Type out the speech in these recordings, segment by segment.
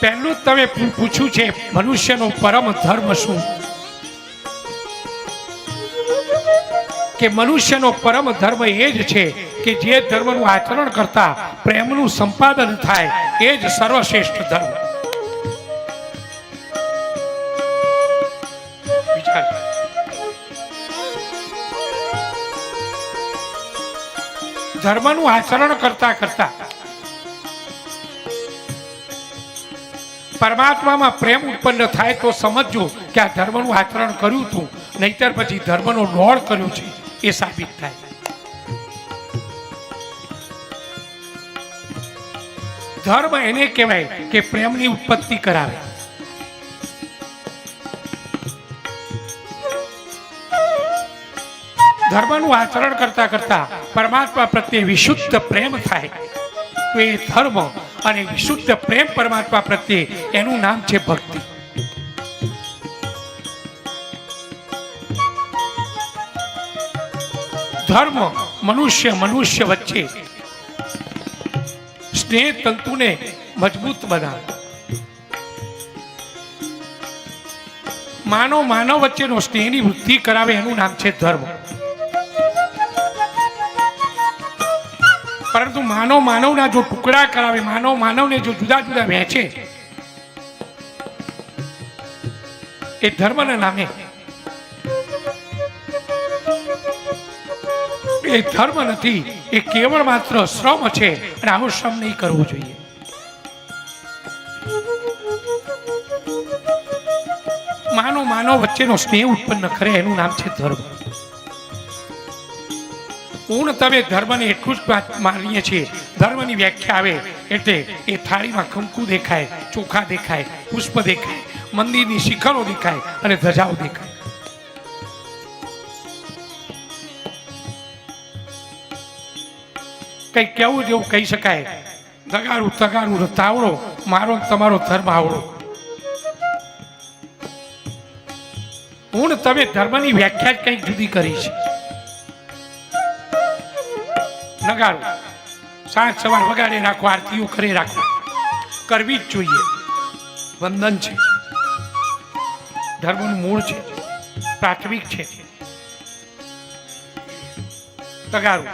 પહેલું તમે પૂછ્યું છે મનુષ્યનો પરમ ધર્મ શું? કે મનુષ્યનો પરમ ધર્મ એ જ છે કે જે ધર્મનું આચરણ કરતા પ્રેમનું સંપાદન થાય એ જ સર્વશ્રેષ્ઠ ધર્મ. ધર્મનું આચરણ કરતા કરતા પરમાત્મામાં પ્રેમ ઉત્પન્ન થાય તો સમજજો કે આ ધર્મનું આચરણ કર્યું હતું, નહીતર પછી ધર્મનો લોડ કર્યો છે એ સાબિત થાય. ધર્મ એને કહેવાય કે પ્રેમની ઉત્પત્તિ કરાવે. ધર્મનું આચરણ કરતા કરતા પરમાત્મા પ્રત્યે વિશુદ્ધ પ્રેમ થાય તો એ ધર્મ, અને વિશુદ્ધ પ્રેમ પરમાત્મા પ્રત્યે એનું નામ છે ભક્તિ. ધર્મ મનુષ્ય વચ્ચે સ્નેહ તંતુને મજબૂત બનાવે. માનવ વચ્ચેનો સ્નેહની વૃદ્ધિ કરાવે એનું નામ છે ધર્મ. પરંતુ માનવના જો ટુકડા કરાવે, માનવને જો જુદા જુદા વહેંચે, એ ધર્મના નામે એ ધર્મ નથી, એ કેવળ માત્ર શ્રમ છે, અને આવો શ્રમ નહીં કરવો જોઈએ. માનવ વચ્ચેનો સ્નેહ ઉત્પન્ન કરે એનું નામ છે ધર્મ. પૂર્ણ તમે ધર્મને એટલું જ માનીએ છીએ. ધર્મની વ્યાખ્યા આવે એટલે એ થાળીમાં કંકુ દેખાય, ચોખા દેખાય, પુષ્પ દેખાય, મંદિરની શિખરો દેખાય અને ધજાઓ દેખાય. કઈ કેવું જેવું કહી શકાય, તગારું તાવડો, મારો તમારો ધર્મ આવડો. પૂર્ણ તમે ધર્મની વ્યાખ્યા જ કંઈક જુદી કરી છે. નગારું સાંજ સવાર વગાડે રાખો, આરતીઓ કરે રાખો, કરવી જ જોઈએ. વંદન છે, ધર્મનું મૂળ છે, પ્રાથમિક છે. તગારું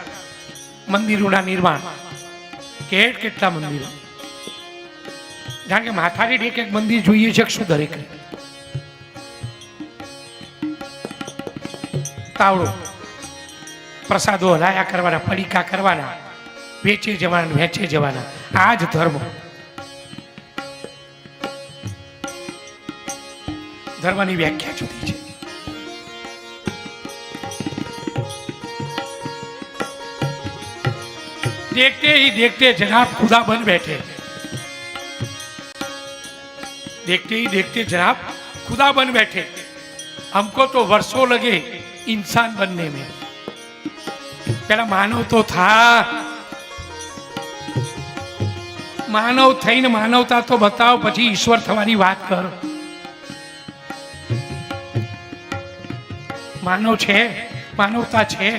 મંદિરોના નિર્માણ, કેટલા મંદિરો, જાણ કે માથાની એક મંદિર જોઈએ છે શું દરેક. તાવડો પ્રસાદો હલાયા કરવાના, પડીકા કરવાના, વેચે જવાના, વેચે જવાના. આ જ ધર્મ. ધર્મની વ્યાખ્યા જુદી છે. देखते ही देखते जनाब खुदा बन बैठे. देखते ही देखते जनाब खुदा बन बैठे. हमको तो वर्षों लगे इंसान बनने में. पहला मानव तो था, मानव थईने मानवता तो बताओ, પછી ઈશ્વર થવાની વાત કર. માનવ છે, માનવતા છે.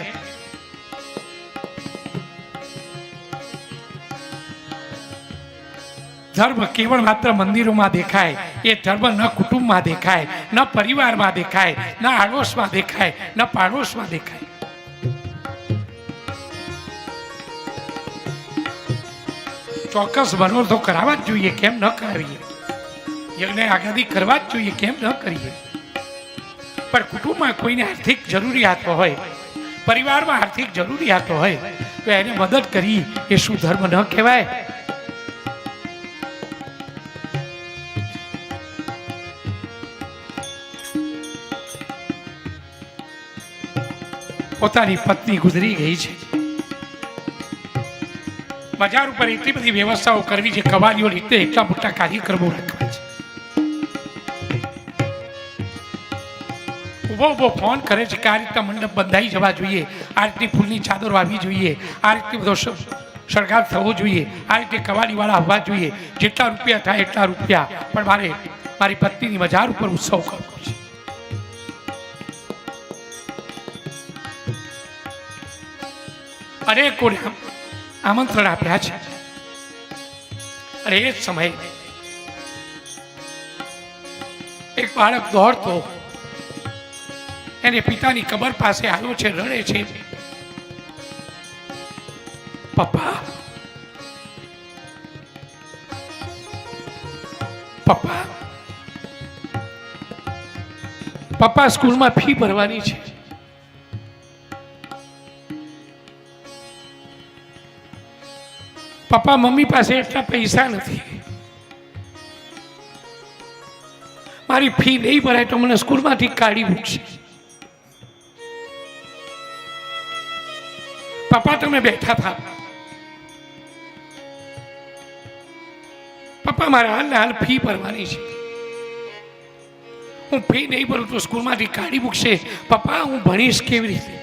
ધર્મ કેવળ માત્ર મંદિરોમાં દેખાય. એ ધર્મ ન કુટુંબમાં દેખાય, ન પરિવારમાં દેખાય, ન આડોશમાં દેખાય, ન પાડોશમાં દેખાય. ચોક્કસ મનોરથો કરાવવા જ જોઈએ, કેમ ન કરાવીએ? યજ્ઞ આગાદી કરવા જ જોઈએ, કેમ ન કરીએ? પણ કુટુંબમાં કોઈને આર્થિક જરૂરિયાતો હોય, પરિવારમાં આર્થિક જરૂરિયાતો હોય, તો એને મદદ કરી એ શું ધર્મ ન કહેવાય? પોતાની પત્ની ગુજરી ગઈ છે, બજાર ઉપર એટલી બધી વ્યવસ્થાઓ કરવી છે, કવાલીઓ રીતે એટલા મોટા કાર્યક્રમો રાખવા છે. ઉભો ફોન કરે છે કે આ રીતના મંડપ બંધાઈ જવા જોઈએ, આ રીતની ફૂલની ચાદર વાવી જોઈએ, આ રીતે બધો શણગાર થવો જોઈએ, આ રીતે કવાલીવાળા આવવા જોઈએ, જેટલા રૂપિયા થાય એટલા રૂપિયા. પણ મારે મારી પત્નીની બજાર ઉપર ઉત્સવ કરવો છે. અનેકોને આમંત્રણ આપ્યા છે, અને એ જ સમયે એક બાળક દોડતો એને પિતાની કબર પાસે આવ્યો છે, રડે છે, પપ્પા પપ્પા પપ્પા સ્કૂલમાં ફી ભરવાની છે. પપ્પા મમ્મી પાસે એટલા પૈસા નથી, મારી ફી નહીં ભરાય તો મને સ્કૂલમાંથી કાઢી મૂકશે. પપ્પા તમે બેઠા થા, પપ્પા મારે હાલ ને હાલ ફી ભરવાની છે, હું ફી નહીં ભરું તો સ્કૂલમાંથી કાઢી મૂકશે. પપ્પા હું ભણીશ કેવી રીતે?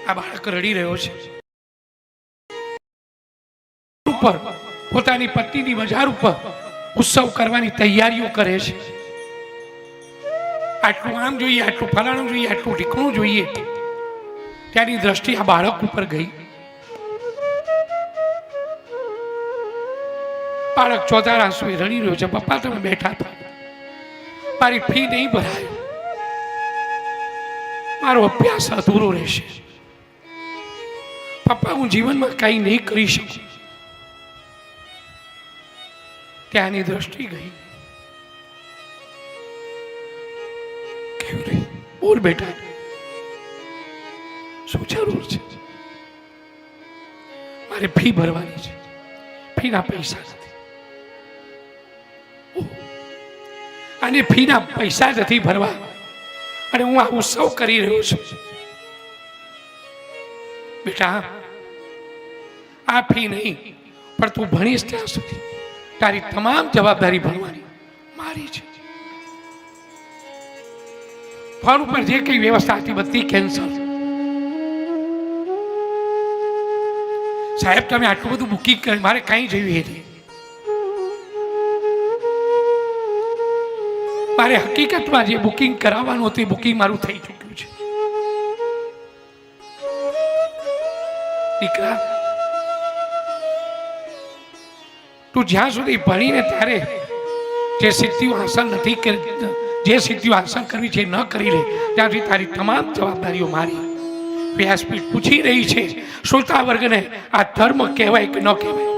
આ બાળક રડી રહ્યો છે. ઉપર પોતાની પત્નીની બજાર ઉપર ઉત્સવ કરવાની તૈયારીઓ કરે છે. આટલું આમ જોઈએ, આટલું ફલાણું જોઈએ, આટલું ઢીકણું જોઈએ. ત્યાંની દ્રષ્ટિ આ બાળક ઉપર ગઈ. બાળક ચોધાર આંસુએ રડી રહ્યો છે. પપ્પા તમે બેઠા હતા, મારી ફી નહીં ભરાય, મારો અભ્યાસ અધૂરો રહેશે. પપ્પા હું જીવનમાં કંઈ નહીં કરી શકું. ત્યાંની દ્રષ્ટિ ગઈ. કેવું રે? બોલ બેટા, શું જરૂર છે? મારે ફી ભરવાની છે, ફીના પૈસા નથી. અને ફીના પૈસા નથી ભરવા અને હું આ ઉત્સવ કરી રહ્યો છું. બેટા આ ફી નહીં, પણ તું ભણીશ ત્યાં સુધી તારી તમામ જવાબદારી ભણવાની મારી છે. ફોન ઉપર જે કઈ વ્યવસ્થા હતી બધી કેન્સલ. સાહેબ તમે આટલું બધું બુકિંગ કરી, મારે કઈ જોયું એ નહીં. મારે હકીકતમાં જે બુકિંગ કરાવવાનું હતું એ બુકિંગ મારું થઈ ચૂક્યું છે. દીકરા તું જ્યાં સુધી ભણીને ત્યારે જે સિદ્ધિઓ હાંસલ નથી કરી, જે સિદ્ધિઓ હાંસલ કરવી છે ન કરી લે, ત્યાંથી તારી તમામ જવાબદારીઓ મારી. વ્યાસપીઠ પૂછી રહી છે શ્રોતા વર્ગને, આ ધર્મ કહેવાય કે ન કહેવાય?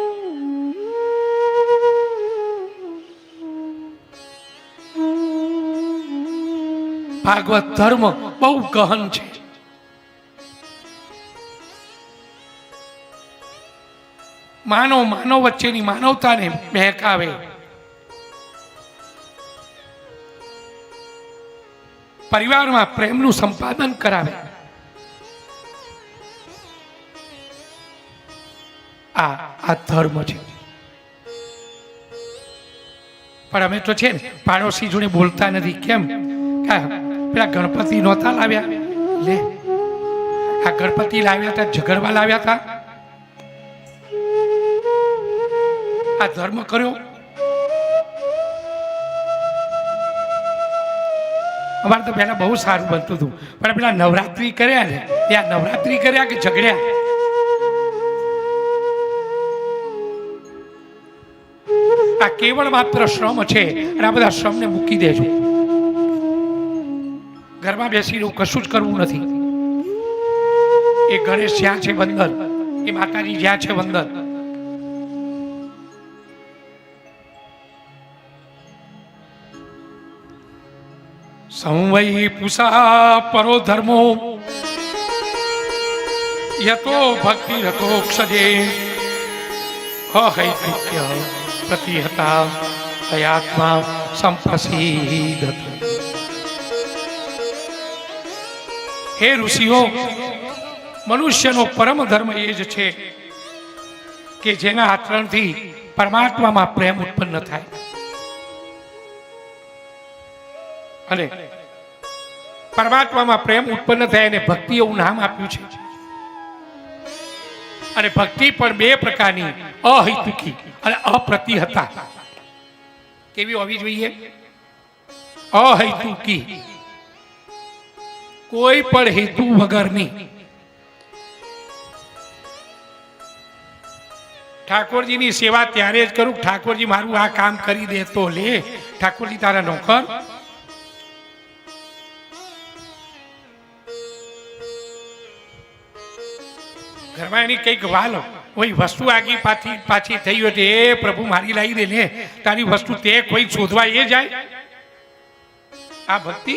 ભાગવત ધર્મ બહુ ગહન છે. માનવ માનવ વચ્ચેની માનવતાને મહેકાવે, પરિવારમાં પ્રેમનું સંપાદન કરાવે. આ ધર્મ છે. પણ અમે તો છે ને પાડોશી જોડે બોલતા નથી. કેમ? પેલા ગણપતિ નહોતા લાવ્યા, લે આ ગણપતિ લાવ્યા હતા, ઝઘડવા લાવ્યા હતા. આ ધર્મ કર્યો. અમારે તો પહેલા બહુ સારું બનતું હતું, પણ પેલા નવરાત્રી કર્યા ને, ત્યાં નવરાત્રી કર્યા કે ઝઘડ્યા? આ કેવળ માત્ર શ્રમ છે અને આ બધા શ્રમને મૂકી દેજો. ઘરમાં બેસીને કશું જ કરવું નથી. એ ગણેશ જ્યાં છે વંદન, એ માતાજી જ્યાં છે વંદન. સંવૈ પુષા પરો ધર્મો યતો ભક્તિ રતો ક્ષજે હૈતિક્ય પ્રતિહતા હયાત્મા સંપ્રસિદ્ધ. હે ઋષિઓ, મનુષ્યનો પરમ ધર્મ એ જ છે કે જેના આચરણથી પરમાત્મામાં પ્રેમ ઉત્પન્ન થાય. અને પરમાત્મામાં પ્રેમ ઉત્પન્ન થાય એને ભક્તિ એવું નામ આપ્યું છે. અને ભક્તિ પણ બે પ્રકારની, અહૈતુકી અને અપ્રતિહતા. કેવી હોવી જોઈએ? અહૈતુકી, કોઈ પણ હેતુ વગરની. ઠાકોરજીની સેવા ત્યારે જ કરું, ઠાકોરજી મારું આ કામ કરી દે તો લે. ઠાકોરજી તારા નોકર. ઘરમાં એની કઈક વાલ કોઈ વસ્તુ આગી પાછી થઈ હોય એ પ્રભુ મારી લાવી દે ને, તારી વસ્તુ તે કોઈ શોધવા એ જાય. આ ભક્તિ.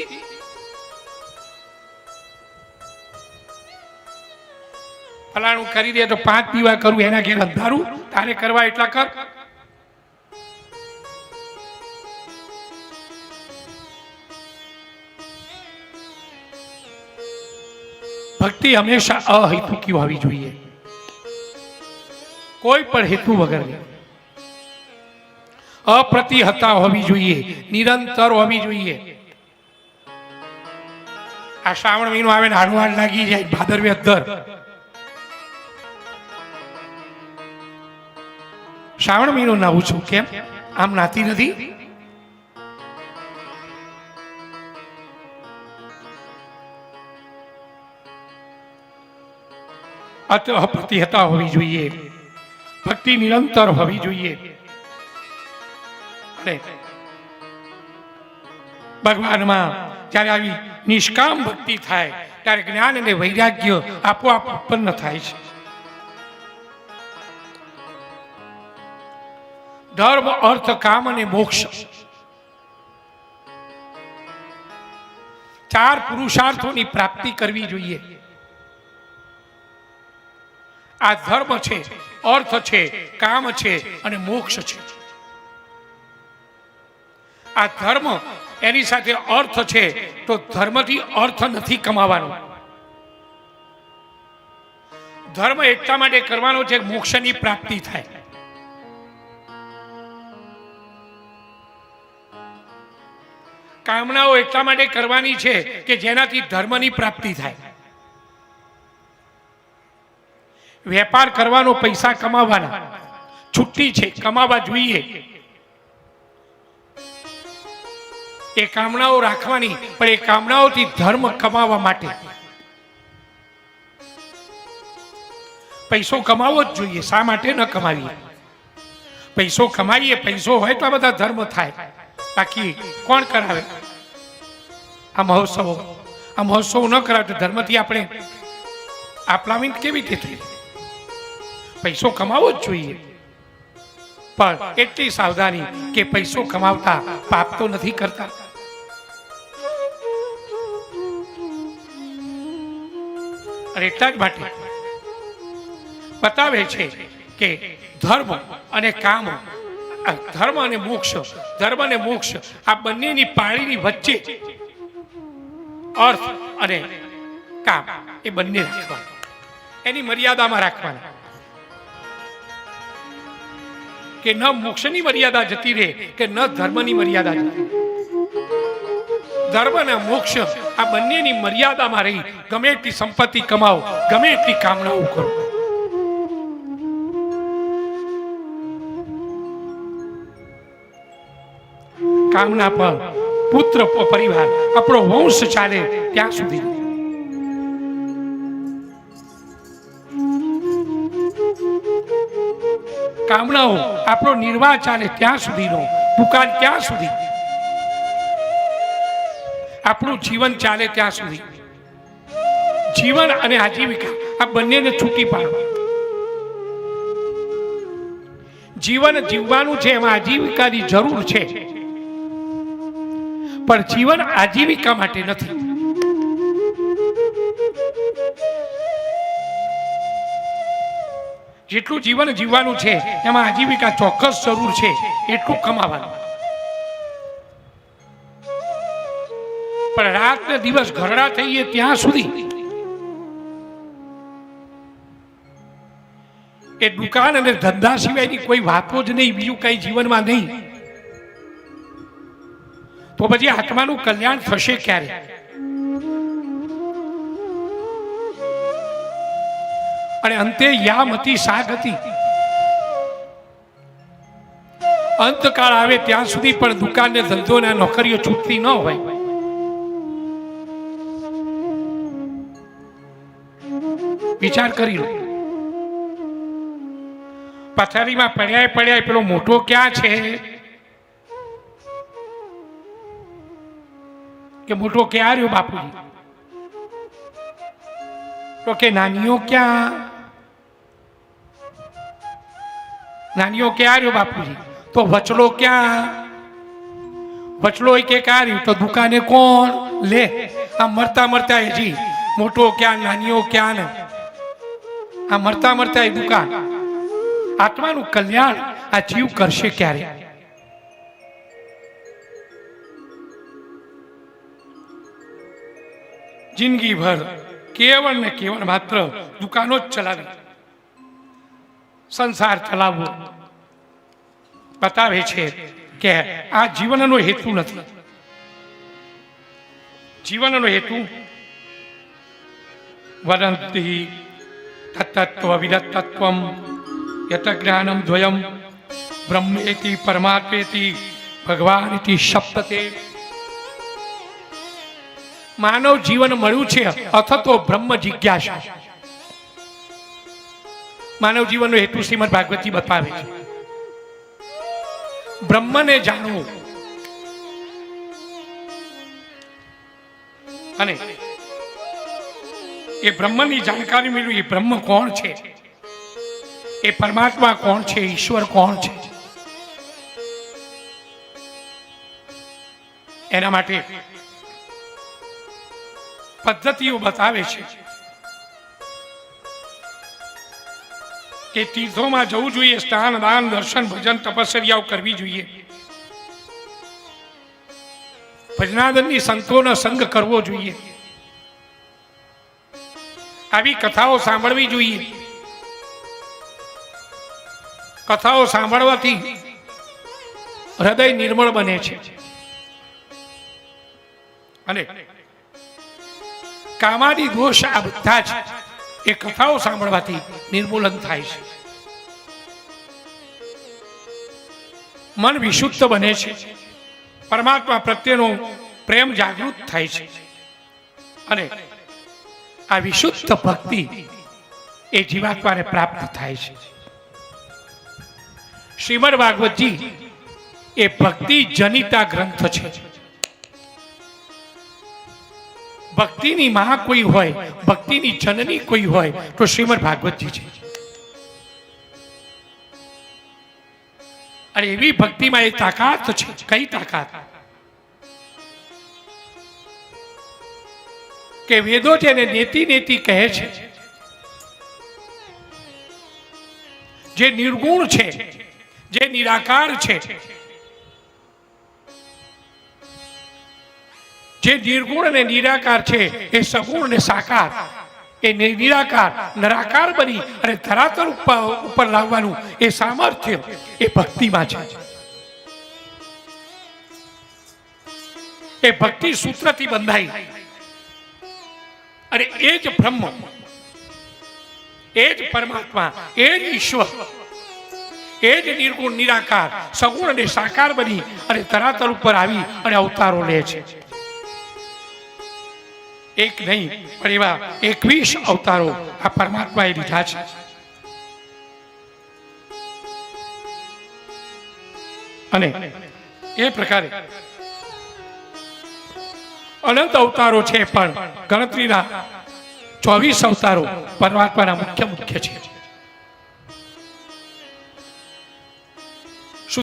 ફલાણું કરી દે તો 5 દીવા કરું, એના ઘેર અંધારું, તારે કરવા એટલા કર. ભક્તિ હંમેશા અહેતુકી હોવી જોઈએ, કોઈ પણ હેતુ વગર, અપ્રતિહતા હોવી જોઈએ, નિરંતર હોવી જોઈએ. આ શ્રાવણ મહિનો આવે ને હાડવાડ લાગી જાય, ભાદરવે અધર. શ્રાવણ મહિનો નાવું છું, કેમ આમ નાતી નથી? અપ્રતિહતા હોવી જોઈએ, ભક્તિ નિરંતર હોવી જોઈએ. અને ભગવાનમાં જ્યારે આવી નિષ્કામ ભક્તિ થાય ત્યારે જ્ઞાન અને વૈરાગ્ય આપોઆપ ઉત્પન્ન થાય છે. ધર્મ, અર્થ, કામ અને મોક્ષ 4 પુરુષાર્થોની પ્રાપ્તિ કરવી જોઈએ. આ ધર્મ છે, અર્થ છે, કામ છે અને મોક્ષ છે. આ ધર્મ, એની સાથે અર્થ છે, તો ધર્મથી અર્થ નથી કમાવાનો. ધર્મ એટલા માટે કરવાનો છે મોક્ષની પ્રાપ્તિ થાય. કામનાઓ એટલા માટે કરવાની છે કે જેનાથી ધર્મની પ્રાપ્તિ થાય. વેપાર કરવાનો, પૈસા કમાવાના, છુટ્ટી છે, કમાવા જોઈએ. એ કામનાઓ રાખવાની, પણ એ કામનાઓથી ધર્મ કમાવા માટે પૈસો કમાવો જ જોઈએ. શા માટે ન કમાવીએ? પૈસો કમાઈએ, પૈસો હોય તો આ બધા ધર્મ થાય. બાકી કોણ કરાવે આ મહોત્સવો? આ મહોત્સવ ન કરાવે તો ધર્મથી આપણે આપલામીન કેવી રીતે થઈ? પૈસો કમાવો જ જોઈએ, પણ એટલી સાવધાની કે પૈસો કમાવતા પાપ તો નથી કરતા. અને એટલા જ માટે બતાવે છે કે ધર્મ અને કામ, ધર્મ અને મોક્ષ, ધર્મ અને મોક્ષ આ બંનેની પાળીની વચ્ચે અર્થ અને કામ એ બંને રાખવાના, એની મર્યાદામાં રાખવાના. કે ન મોક્ષની મર્યાદા જતી રહે કે ન ધર્મની મર્યાદા જતી રહે. ધર્મ અને મોક્ષ આ બંનેની મર્યાદામાં રહી ગમે એટલી સંપત્તિ કમાવો, ગમે એટલી કામનાઓ કરો. કામના પર પુત્ર પરિવાર, આપણો વંશ ચાલે ત્યાં સુધી. કામનાઓ આપણો નિર્વાહ ચાલે ત્યાં સુધીનો, દુકાન ત્યાં સુધી, આપણું જીવન ચાલે ત્યાં સુધી. જીવન અને આજીવિકા આ બંનેને છૂટી પાડવા. જીવન જીવવાનું છે, એમાં આજીવિકાની જરૂર છે, પણ જીવન આજીવિકા માટે નથી. જેટલું જીવન જીવવાનું છે એમાં આજીવિકા ચોક્કસ જરૂર છે, એટલું કમાવાનું. પણ રાત ને દિવસ ઘરડા થઈએ ત્યાં સુધી એ દુકાન અને ધંધા સિવાયની કોઈ વાતો જ નહીં, બીજું કઈ જીવનમાં નહીં, તો પછી આત્માનું કલ્યાણ થશે ક્યારે? અને અંતે યામતી સાગતી, અંતકાળ આવે ત્યાં સુધી પણ દુકાન ને ધંધો ને નોકરીઓ છૂટતી ન હોય. વિચાર કરી લો. પથારીમાં પડ્યા પડ્યા પેલો મોટો ક્યાં છે? કે મોટો ક્યાં રહ્યો બાપુજી? તો કે નાનીઓ ક્યાં? નાનીઓ ક્યાં રહ્યો બાપુજી? તો વચલો ક્યાં? વચલો કે ક્યાં રહ્યું? તો દુકાને કોણ? લે આ મરતા મરતા હજી મોટો ક્યાં નાનીઓ ક્યાં ને આ મરતા મરતા એ દુકાન. આત્માનું કલ્યાણ આ જીવ કરશે ક્યારે? જિંદગી ભર કેવળ ને કેવળ માત્ર દુકાનો જ ચલાવી, સંસાર ચલાવવો. બતાવે છે કે આ જીવનનો હેતુ નથી. જીવનનો હેતુ વદંતિ તત્તત્વ વિદત્તત્વમ યત જ્ઞાનમ દ્વયમ બ્રહ્મેતિ પરમાત્મેતિ ભગવાનિતિ શબ્દતે. માનવ જીવન મળ્યું છે અથતો બ્રહ્મ જિજ્ઞાસા. માનવ જીવનનો હેતુ શ્રીમદ ભાગવતજી બતાવે છે. બ્રહ્મને જાણવું અને એ બ્રહ્મની જાણકારી મેળવી. એ બ્રહ્મ કોણ છે? એ પરમાત્મા કોણ છે? ઈશ્વર કોણ છે? એના માટે પદ્ધતિઓ બતાવે છે કે તીર્થોમાં જવું જોઈએ, સ્નાન દાન દર્શન ભજન તપસ્યાઓ કરવી જોઈએ, ભજનાદનની સંતોનો સંગ કરવો જોઈએ, આવી કથાઓ સાંભળવી જોઈએ. કથાઓ સાંભળવાથી હૃદય નિર્મળ બને છે અને કામાદી દોષ આ બધા જ એ કથાઓ સાંભળવાથી નિર્મૂલન થાય છે. મન વિશુદ્ધ બને છે, પરમાત્મા પ્રત્યેનો પ્રેમ જાગૃત થાય છે અને આ વિશુદ્ધ ભક્તિ એ જીવાત્માને પ્રાપ્ત થાય છે. શ્રીમદ ભાગવતજી એ ભક્તિ જનિતા ગ્રંથ છે. ભક્તિની માં કોઈ હોય, ભક્તિની જનની કોઈ હોય તો શ્રીમદ ભાગવતજી છે. અને એવી ભક્તિમાં એ તાકાત છે. કઈ તાકાત? કે વેદો જેને નેતિ નેતિ કહે છે, જે નિર્ગુણ છે, જે નિરાકાર છે, જે નિર્ગુણ અને નિરાકાર છે, એ સગુણ અને સાકાર, એ નિરાકાર નરાકાર બની અને ધરાતલ ઉપર લાવવાનું એ સામર્થ્ય એ ભક્તિમાં છે. એ ભક્તિ સૂત્રથી બંધાઈ અને એ જ બ્રહ્મ, એ જ પરમાત્મા, એ જ ઈશ્વર, એ જ નિર્ગુણ નિરાકાર સગુણ અને સાકાર બની અને ધરાતલ ઉપર આવી અને અવતારો લે છે. એક નહીં પણ એવા 21 અવતારો આ પરમાત્માએ લીધા છે. અને એ પ્રકારે અનંત અવતારો છે પણ ગણતરીના 24 અવતારો પરમાત્માના મુખ્ય છે.